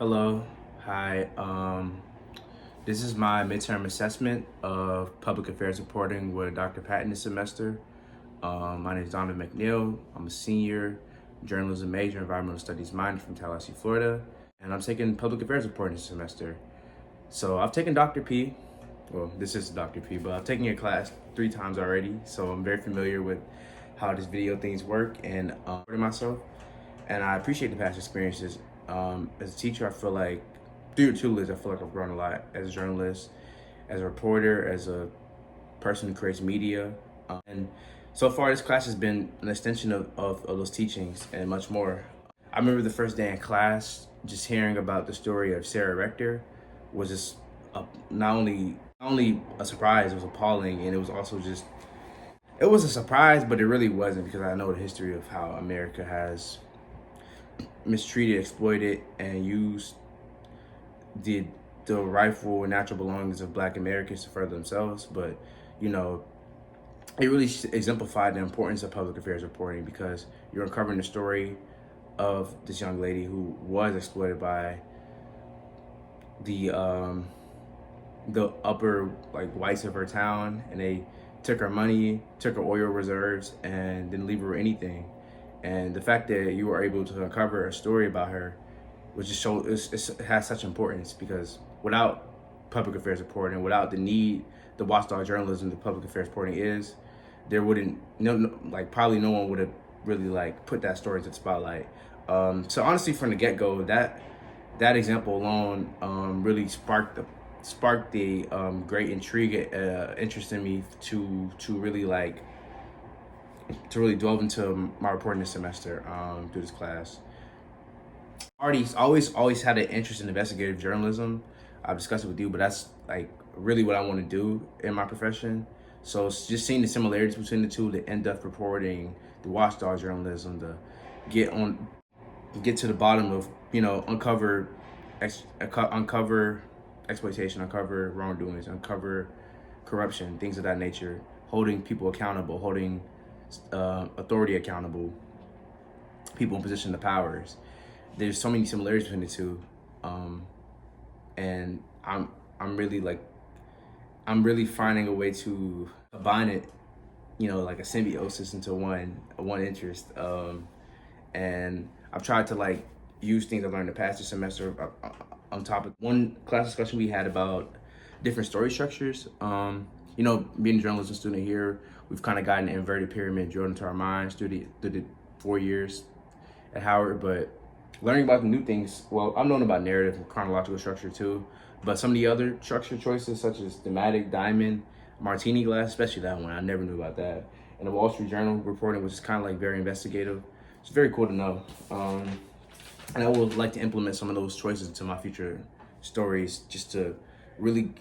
Hello, hi. This is my midterm assessment of public affairs reporting with Dr. Patton this semester. My name is Donovan McNeil. I'm a senior journalism major, environmental studies minor from Tallahassee, Florida, and I'm taking public affairs reporting this semester. So I've taken Dr. P. Well, this is Dr. P, but I've taken your class 3 times already, so I'm very familiar with how this video things work and myself. And I appreciate the past experiences. As a teacher, I feel like through your tutelage, I feel like I've grown a lot as a journalist, as a reporter, as a person who creates media. And so far, this class has been an extension of those teachings and much more. I remember the first day in class, just hearing about the story of Sarah Rector was just not only a surprise, it was appalling, and it was also just it was a surprise, but it really wasn't because I know the history of how America has mistreated, exploited, and used the the rightful and natural belongings of Black Americans to further themselves. But you know, it really exemplified the importance of public affairs reporting because you're uncovering the story of this young lady who was exploited by the the upper like whites of her town, and they took her money, took her oil reserves, and didn't leave her with anything. And the fact that you were able to uncover a story about her, which just shows it has such importance because without public affairs reporting, without the watchdog journalism that public affairs reporting is, there wouldn't like probably no one would have really like put that story to the spotlight. So honestly, from the get go, that example alone really sparked the great intrigue, interest in me to really delve into my reporting this semester through this class. Already always had an interest in investigative journalism. I've discussed it with you, but that's like really what I want to do in my profession. So it's just seeing the similarities between the two, the in-depth reporting, the watchdog journalism, the get on get to the bottom of uncover exploitation, uncover wrongdoings, uncover corruption, things of that nature, holding people accountable, holding authority accountable, people in position of powers. There's so many similarities between the two, and I'm really like I'm really finding a way to combine it, like a symbiosis into one interest. And I've tried to like use things I've learned the past semester on top of one class discussion we had about different story structures. Being a journalism student here, we've kind of gotten an inverted pyramid drilled into our minds through the 4 years at Howard, but learning about the new things, well, I've known about narrative and chronological structure too, but some of the other structure choices, such as thematic, diamond, martini glass, especially that one, I never knew about that. And the Wall Street Journal reporting, which is kind of like very investigative. It's very cool to know. And I would like to implement some of those choices into my future stories just to really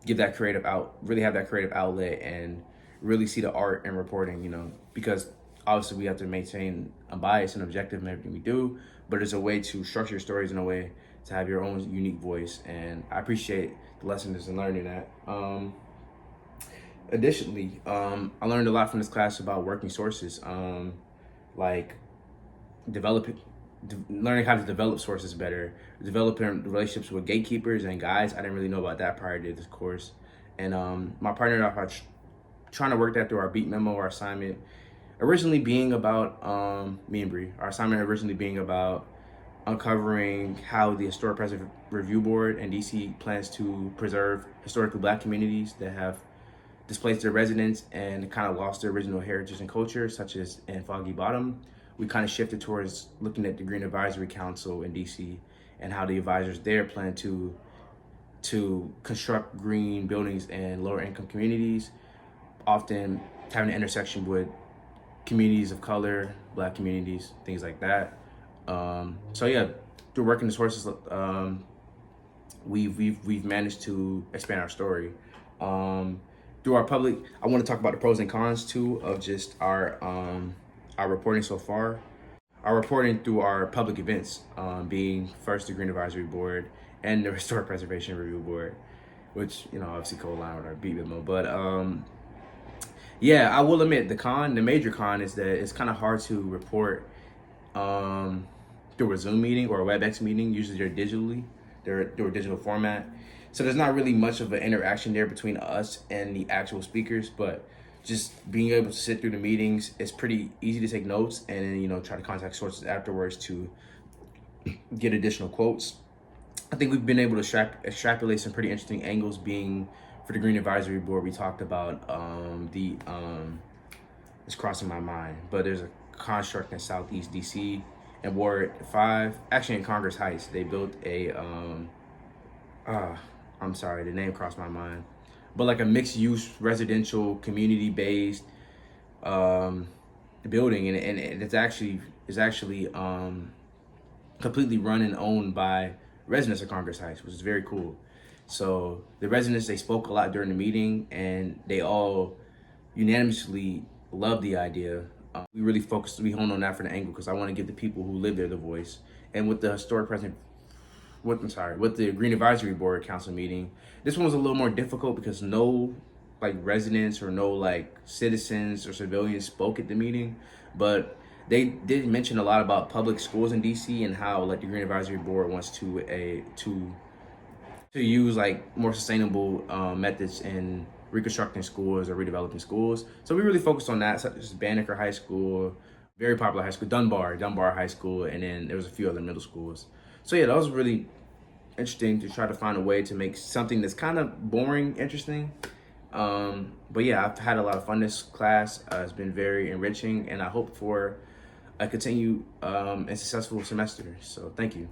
really have that creative outlet and really see the art in reporting, because obviously we have to maintain a bias and objective in everything we do, but there's a way to structure your stories in a way to have your own unique voice. And I appreciate the lessons and learning that. Additionally, I learned a lot from this class about working sources, like developing learning how to develop sources better, developing relationships with gatekeepers and guides. I didn't really know about that prior to this course. And my partner and I are trying to work that through our beat memo, our assignment. Originally being about me and Bree. Our assignment originally being about uncovering how the Historic Preservation Review Board in DC plans to preserve historically Black communities that have displaced their residents and kind of lost their original heritage and culture, such as in Foggy Bottom. We kind of shifted towards looking at the Green Advisory Council in DC and how the advisors there plan to construct green buildings in lower income communities, often having an intersection with communities of color, Black communities, things like that. So yeah, through working the sources, we've managed to expand our story. Through our public, I want to talk about the pros and cons too of just our reporting so far. Our reporting through our public events, being first the Green Advisory Board and the Historic Preservation Review Board, which obviously co-align with our beat memo. But yeah, I will admit the major con is that it's kind of hard to report through a Zoom meeting or a WebEx meeting. Usually they're through a digital format. So there's not really much of an interaction there between us and the actual speakers, but just being able to sit through the meetings, it's pretty easy to take notes and then, try to contact sources afterwards to get additional quotes. I think we've been able to extrapolate some pretty interesting angles. Being for the Green Advisory Board, we talked about it's crossing my mind, but there's a construct in Southeast DC and Ward 5, actually in Congress Heights. They built a I'm sorry, the name crossed my mind, but like a mixed use residential community based building, and it's actually completely run and owned by residents of Congress Heights, which is very cool. So the residents, they spoke a lot during the meeting, and they all unanimously loved the idea. We honed on that for the angle because I want to give the people who live there the voice. And with the with the Green Advisory Board council meeting, this one was a little more difficult because no residents or no citizens or civilians spoke at the meeting, but they did mention a lot about public schools in DC and how the Green Advisory Board wants to use more sustainable methods in reconstructing schools or redeveloping schools. So we really focused on that, such as Banneker High School, very popular high school, Dunbar High School, and then there was a few other middle schools. So yeah, that was really interesting to try to find a way to make something that's kind of boring interesting. But yeah, I've had a lot of fun this class. It's been very enriching, and I hope for a continued and successful semester. So thank you.